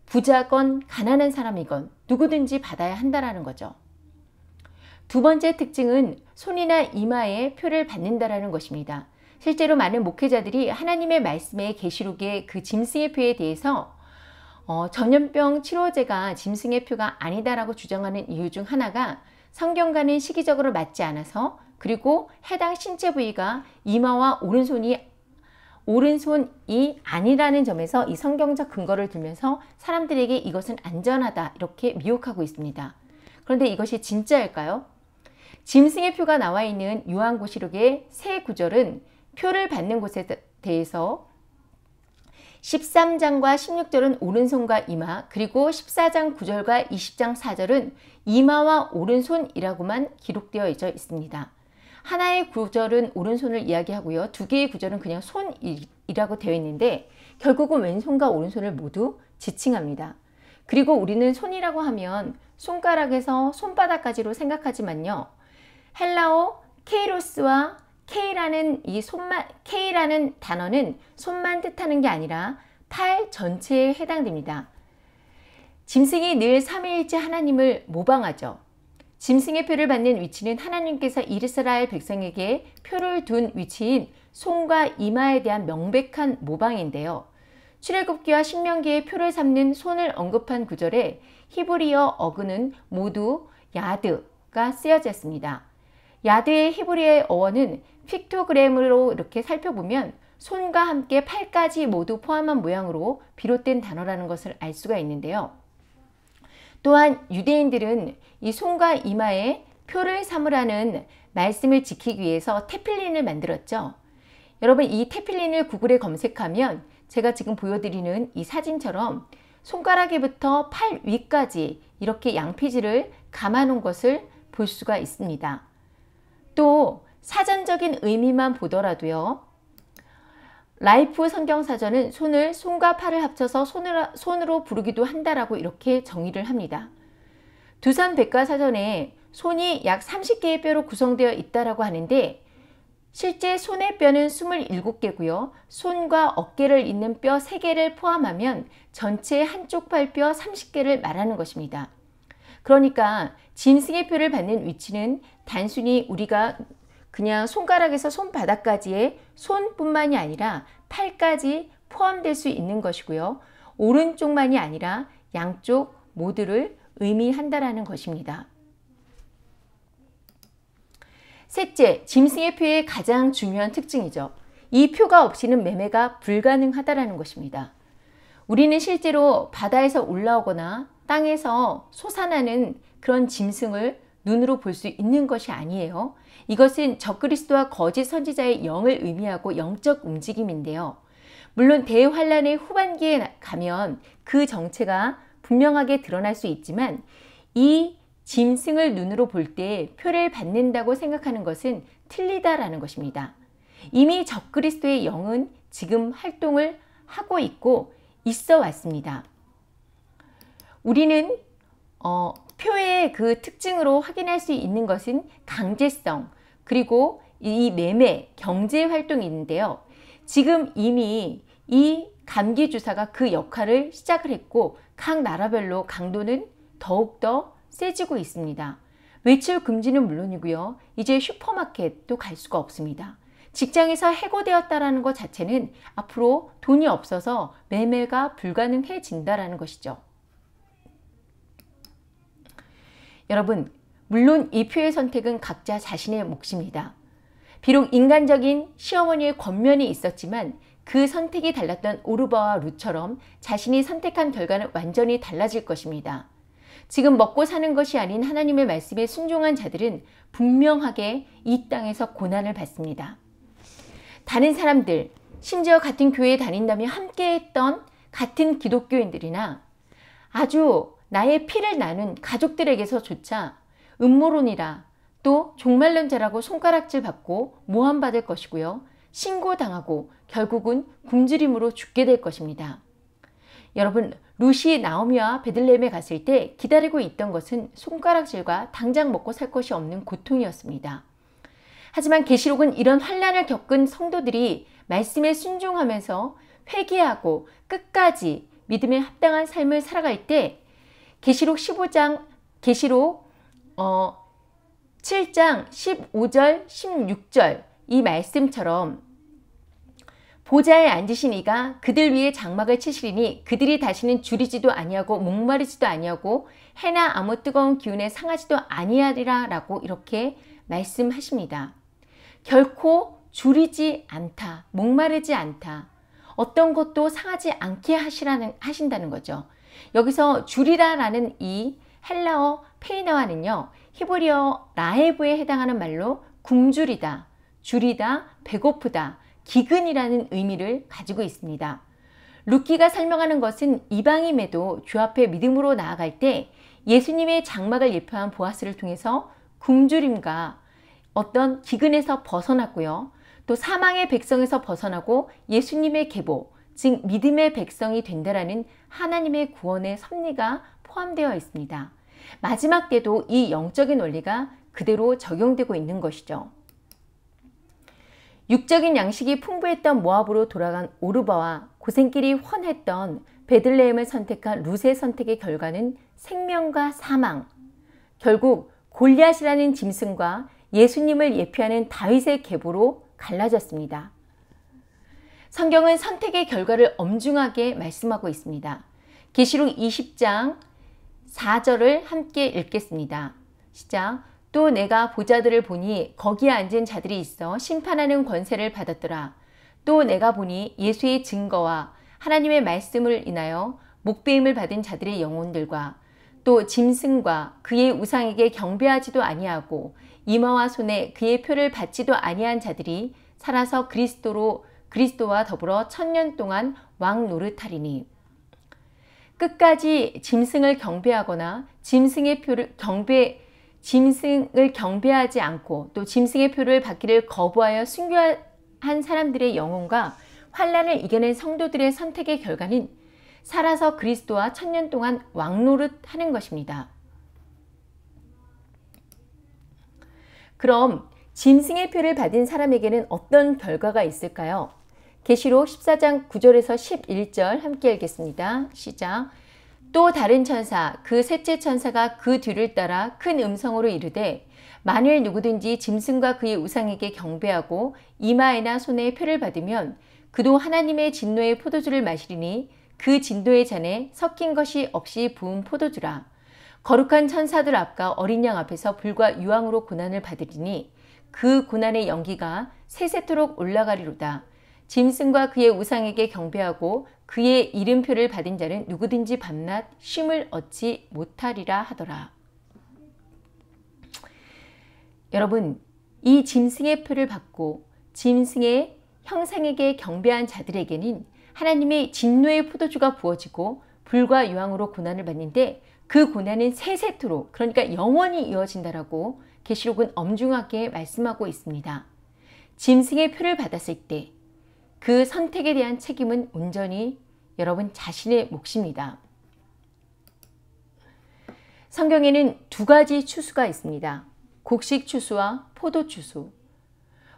부자건 가난한 사람이건 누구든지 받아야 한다는 거죠. 두 번째 특징은 손이나 이마에 표를 받는다는 것입니다. 실제로 많은 목회자들이 하나님의 말씀의 계시록의 그 짐승의 표에 대해서 전염병 치료제가 짐승의 표가 아니다라고 주장하는 이유 중 하나가 성경과는 시기적으로 맞지 않아서, 그리고 해당 신체 부위가 이마와 오른손이 아니라는 점에서 이 성경적 근거를 들면서 사람들에게 이것은 안전하다 이렇게 미혹하고 있습니다. 그런데 이것이 진짜일까요? 짐승의 표가 나와 있는 요한고시록의 세 구절은 표를 받는 곳에 대해서 13장과 16절은 오른손과 이마, 그리고 14장 9절과 20장 4절은 이마와 오른손이라고만 기록되어 있습니다. 하나의 구절은 오른손을 이야기하고요. 두 개의 구절은 그냥 손이라고 되어 있는데 결국은 왼손과 오른손을 모두 지칭합니다. 그리고 우리는 손이라고 하면 손가락에서 손바닥까지로 생각하지만요. 헬라어 케이로스와 K라는 단어는 손만 뜻하는 게 아니라 팔 전체에 해당됩니다. 짐승이 늘 삼위일체 하나님을 모방하죠. 짐승의 표를 받는 위치는 하나님께서 이스라엘 백성에게 표를 둔 위치인 손과 이마에 대한 명백한 모방인데요. 출애굽기와 신명기의 표를 삼는 손을 언급한 구절에 히브리어 어근은 모두 야드가 쓰여졌습니다. 야드의 히브리어 어원은 픽토그램으로 이렇게 살펴보면 손과 함께 팔까지 모두 포함한 모양으로 비롯된 단어라는 것을 알 수가 있는데요. 또한 유대인들은 이 손과 이마에 표를 삼으라는 말씀을 지키기 위해서 테필린을 만들었죠. 여러분, 이 테필린을 구글에 검색하면 제가 지금 보여드리는 이 사진처럼 손가락에부터 팔 위까지 이렇게 양피지를 감아놓은 것을 볼 수가 있습니다. 또 사전적인 의미만 보더라도요. 라이프 성경사전은 손과 팔을 합쳐서 손으로 부르기도 한다라고 이렇게 정의를 합니다. 두산백과사전에 손이 약 30개의 뼈로 구성되어 있다고 하는데 실제 손의 뼈는 27개고요. 손과 어깨를 잇는 뼈 3개를 포함하면 전체 한쪽 팔뼈 30개를 말하는 것입니다. 그러니까 짐승의 표를 받는 위치는 단순히 우리가 그냥 손가락에서 손바닥까지의 손뿐만이 아니라 팔까지 포함될 수 있는 것이고요. 오른쪽만이 아니라 양쪽 모두를 의미한다라는 것입니다. 셋째, 짐승의 표의 가장 중요한 특징이죠. 이 표가 없이는 매매가 불가능하다라는 것입니다. 우리는 실제로 바다에서 올라오거나 땅에서 솟아나는 그런 짐승을 눈으로 볼 수 있는 것이 아니에요. 이것은 적그리스도와 거짓 선지자의 영을 의미하고 영적 움직임인데요. 물론 대환란의 후반기에 가면 그 정체가 분명하게 드러날 수 있지만 이 짐승을 눈으로 볼 때 표를 받는다고 생각하는 것은 틀리다라는 것입니다. 이미 적그리스도의 영은 지금 활동을 하고 있고 있어 왔습니다. 우리는 표의 그 특징으로 확인할 수 있는 것은 강제성 그리고 이 매매, 경제 활동이 있는데요. 지금 이미 이 감기 주사가 그 역할을 시작을 했고 각 나라별로 강도는 더욱더 세지고 있습니다. 외출 금지는 물론이고요. 이제 슈퍼마켓도 갈 수가 없습니다. 직장에서 해고되었다는 것 자체는 앞으로 돈이 없어서 매매가 불가능해진다는 것이죠. 여러분, 물론 이 표의 선택은 각자 자신의 몫입니다. 비록 인간적인 시어머니의 권면이 있었지만 그 선택이 달랐던 오르바와 룻처럼 자신이 선택한 결과는 완전히 달라질 것입니다. 지금 먹고 사는 것이 아닌 하나님의 말씀에 순종한 자들은 분명하게 이 땅에서 고난을 받습니다. 다른 사람들, 심지어 같은 교회에 다닌다며 함께했던 같은 기독교인들이나 아주 나의 피를 나눈 가족들에게서조차 음모론이라 또 종말론자라고 손가락질 받고 모함받을 것이고요. 신고당하고 결국은 굶주림으로 죽게 될 것입니다. 여러분, 룻이 나오미와 베들레헴에 갔을 때 기다리고 있던 것은 손가락질과 당장 먹고 살 것이 없는 고통이었습니다. 하지만 계시록은 이런 환난을 겪은 성도들이 말씀에 순종하면서 회개하고 끝까지 믿음에 합당한 삶을 살아갈 때 계시록 7장 15절 16절 이 말씀처럼 보좌에 앉으신 이가 그들 위에 장막을 치시리니 그들이 다시는 줄이지도 아니하고 목마르지도 아니하고 해나 아무 뜨거운 기운에 상하지도 아니하리라 라고 이렇게 말씀하십니다. 결코 줄이지 않다, 목마르지 않다, 어떤 것도 상하지 않게 하신다는 거죠. 여기서 줄이라라는 이 헬라어 페이나와는요, 히브리어 라헤브에 해당하는 말로 굶주리다, 줄이다, 배고프다, 기근이라는 의미를 가지고 있습니다. 루키가 설명하는 것은 이방임에도 주 앞에 믿음으로 나아갈 때 예수님의 장막을 예표한 보아스를 통해서 굶주림과 어떤 기근에서 벗어났고요. 또 사망의 백성에서 벗어나고 예수님의 계보, 즉 믿음의 백성이 된다라는 하나님의 구원의 섭리가 포함되어 있습니다. 마지막 때도 이 영적인 원리가 그대로 적용되고 있는 것이죠. 육적인 양식이 풍부했던 모압으로 돌아간 오르바와 고생길이 훤했던 베들레헴을 선택한 룻의 선택의 결과는 생명과 사망, 결국 골리앗이라는 짐승과 예수님을 예표하는 다윗의 계보로 갈라졌습니다. 성경은 선택의 결과를 엄중하게 말씀하고 있습니다. 계시록 20장 4절을 함께 읽겠습니다. 시작. 또 내가 보좌들을 보니 거기에 앉은 자들이 있어 심판하는 권세를 받았더라. 또 내가 보니 예수의 증거와 하나님의 말씀을 인하여 목배임을 받은 자들의 영혼들과 또 짐승과 그의 우상에게 경배하지도 아니하고 이마와 손에 그의 표를 받지도 아니한 자들이 살아서 그리스도와 더불어 1000년 동안 왕 노릇하리니. 끝까지 짐승을 경배하거나 짐승을 경배하지 않고 또 짐승의 표를 받기를 거부하여 순교한 사람들의 영혼과 환난을 이겨낸 성도들의 선택의 결과는 살아서 그리스도와 1000년 동안 왕노릇하는 것입니다. 그럼 짐승의 표를 받은 사람에게는 어떤 결과가 있을까요? 계시록 14장 9절에서 11절 함께 읽겠습니다. 시작. 또 다른 천사 그 셋째 천사가 그 뒤를 따라 큰 음성으로 이르되 만일 누구든지 짐승과 그의 우상에게 경배하고 이마에나 손에 표를 받으면 그도 하나님의 진노의 포도주를 마시리니 그 진노의 잔에 섞인 것이 없이 부은 포도주라. 거룩한 천사들 앞과 어린 양 앞에서 불과 유황으로 고난을 받으리니 그 고난의 연기가 세세토록 올라가리로다. 짐승과 그의 우상에게 경배하고 그의 이름표를 받은 자는 누구든지 밤낮 쉼을 얻지 못하리라 하더라. 여러분, 이 짐승의 표를 받고 짐승의 형상에게 경배한 자들에게는 하나님의 진노의 포도주가 부어지고 불과 유황으로 고난을 받는데 그 고난은 세세토록, 그러니까 영원히 이어진다라고 계시록은 엄중하게 말씀하고 있습니다. 짐승의 표를 받았을 때 그 선택에 대한 책임은 온전히 여러분 자신의 몫입니다. 성경에는 두 가지 추수가 있습니다. 곡식 추수와 포도 추수.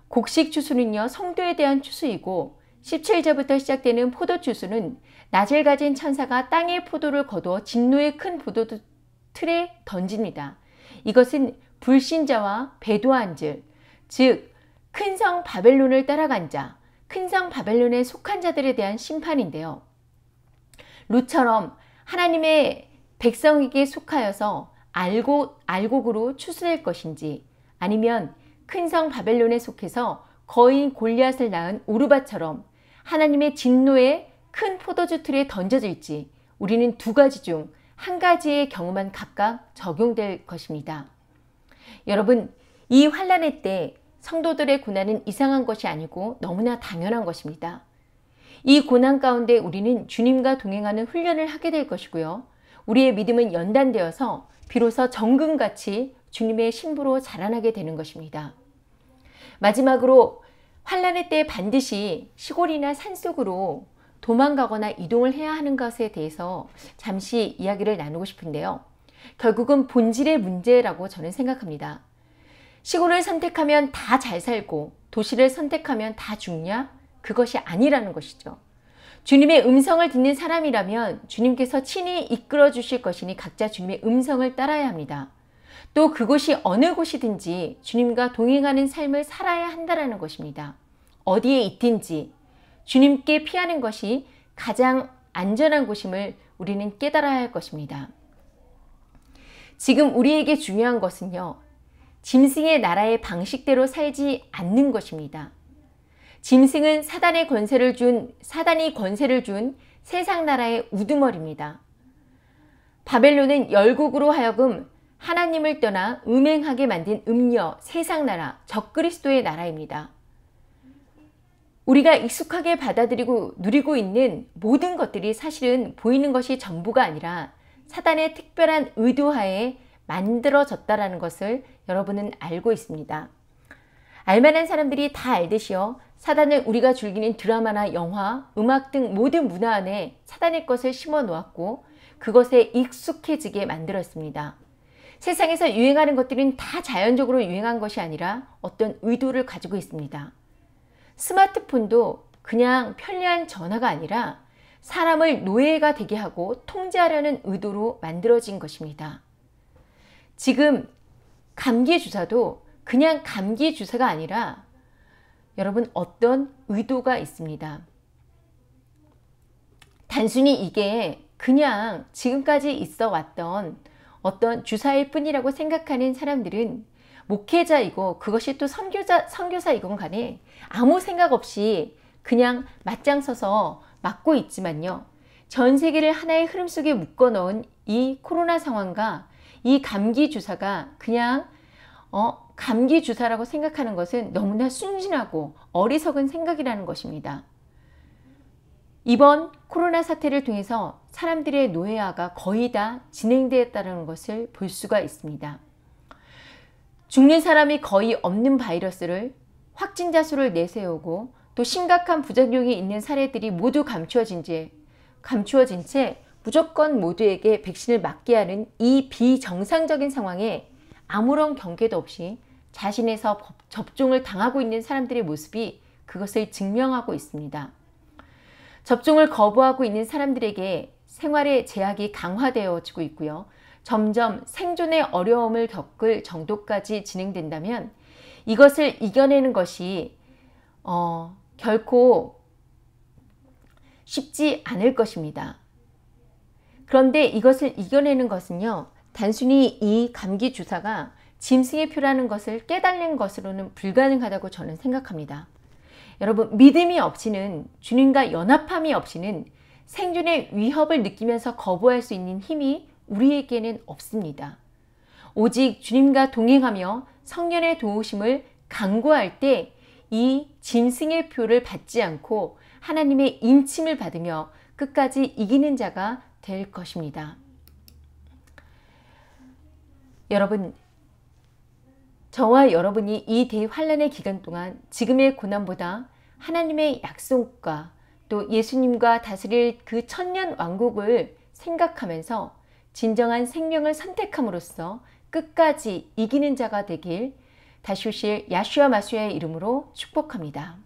곡식 추수는요, 성도에 대한 추수이고 17절부터 시작되는 포도 추수는 낫을 가진 천사가 땅의 포도를 거두어 진노의 큰 포도 틀에 던집니다. 이것은 불신자와 배도한 즉 큰 성 바벨론을 따라간 자, 큰 성 바벨론에 속한 자들에 대한 심판인데요. 룻처럼 하나님의 백성에게 속하여서 알곡으로 추수될 것인지, 아니면 큰 성 바벨론에 속해서 거인 골리앗을 낳은 오르바처럼 하나님의 진노의 큰 포도주 틀에 던져질지, 우리는 두 가지 중 한 가지의 경우만 각각 적용될 것입니다. 여러분, 이 환난의 때 성도들의 고난은 이상한 것이 아니고 너무나 당연한 것입니다. 이 고난 가운데 우리는 주님과 동행하는 훈련을 하게 될 것이고요. 우리의 믿음은 연단되어서 비로소 정금같이 주님의 신부로 자라나게 되는 것입니다. 마지막으로 환난의 때 반드시 시골이나 산속으로 도망가거나 이동을 해야 하는 것에 대해서 잠시 이야기를 나누고 싶은데요. 결국은 본질의 문제라고 저는 생각합니다. 시골을 선택하면 다 잘 살고 도시를 선택하면 다 죽냐? 그것이 아니라는 것이죠. 주님의 음성을 듣는 사람이라면 주님께서 친히 이끌어 주실 것이니 각자 주님의 음성을 따라야 합니다. 또 그곳이 어느 곳이든지 주님과 동행하는 삶을 살아야 한다는 것입니다. 어디에 있든지 주님께 피하는 것이 가장 안전한 곳임을 우리는 깨달아야 할 것입니다. 지금 우리에게 중요한 것은요, 짐승의 나라의 방식대로 살지 않는 것입니다. 짐승은 사단이 권세를 준 세상 나라의 우두머리입니다. 바벨론은 열국으로 하여금 하나님을 떠나 음행하게 만든 음녀, 세상 나라, 적그리스도의 나라입니다. 우리가 익숙하게 받아들이고 누리고 있는 모든 것들이 사실은 보이는 것이 전부가 아니라 사단의 특별한 의도하에 만들어졌다라는 것을 여러분은 알고 있습니다. 알만한 사람들이 다 알듯이요, 사단은 우리가 즐기는 드라마나 영화, 음악 등 모든 문화 안에 사단의 것을 심어 놓았고 그것에 익숙해지게 만들었습니다. 세상에서 유행하는 것들은 다 자연적으로 유행한 것이 아니라 어떤 의도를 가지고 있습니다. 스마트폰도 그냥 편리한 전화가 아니라 사람을 노예가 되게 하고 통제하려는 의도로 만들어진 것입니다. 지금 감기 주사도 그냥 감기 주사가 아니라 여러분 어떤 의도가 있습니다. 단순히 이게 그냥 지금까지 있어 왔던 어떤 주사일 뿐이라고 생각하는 사람들은 목회자이고 그것이 또 선교사이건 간에 아무 생각 없이 그냥 맞장 서서 맞고 있지만요. 전 세계를 하나의 흐름 속에 묶어 넣은 이 코로나 상황과 이 감기 주사가 그냥 감기 주사라고 생각하는 것은 너무나 순진하고 어리석은 생각이라는 것입니다. 이번 코로나 사태를 통해서 사람들의 노예화가 거의 다 진행되었다는 것을 볼 수가 있습니다. 죽는 사람이 거의 없는 바이러스를 확진자 수를 내세우고 또 심각한 부작용이 있는 사례들이 모두 감추어진 채 무조건 모두에게 백신을 맞게 하는 이 비정상적인 상황에 아무런 경계도 없이 자신에서 접종을 당하고 있는 사람들의 모습이 그것을 증명하고 있습니다. 접종을 거부하고 있는 사람들에게 생활의 제약이 강화되어지고 있고요. 점점 생존의 어려움을 겪을 정도까지 진행된다면 이것을 이겨내는 것이 결코 쉽지 않을 것입니다. 그런데 이것을 이겨내는 것은요, 단순히 이 감기 주사가 짐승의 표라는 것을 깨달는 것으로는 불가능하다고 저는 생각합니다. 여러분, 믿음이 없이는, 주님과 연합함이 없이는 생존의 위협을 느끼면서 거부할 수 있는 힘이 우리에게는 없습니다. 오직 주님과 동행하며 성령의 도우심을 간구할 때 이 짐승의 표를 받지 않고 하나님의 인침을 받으며 끝까지 이기는 자가 될 것입니다. 여러분, 저와 여러분이 이 대환란의 기간 동안 지금의 고난보다 하나님의 약속과 또 예수님과 다스릴 그 천년 왕국을 생각하면서 진정한 생명을 선택함으로써 끝까지 이기는 자가 되길 다시 오실 야슈아 마시아의 이름으로 축복합니다.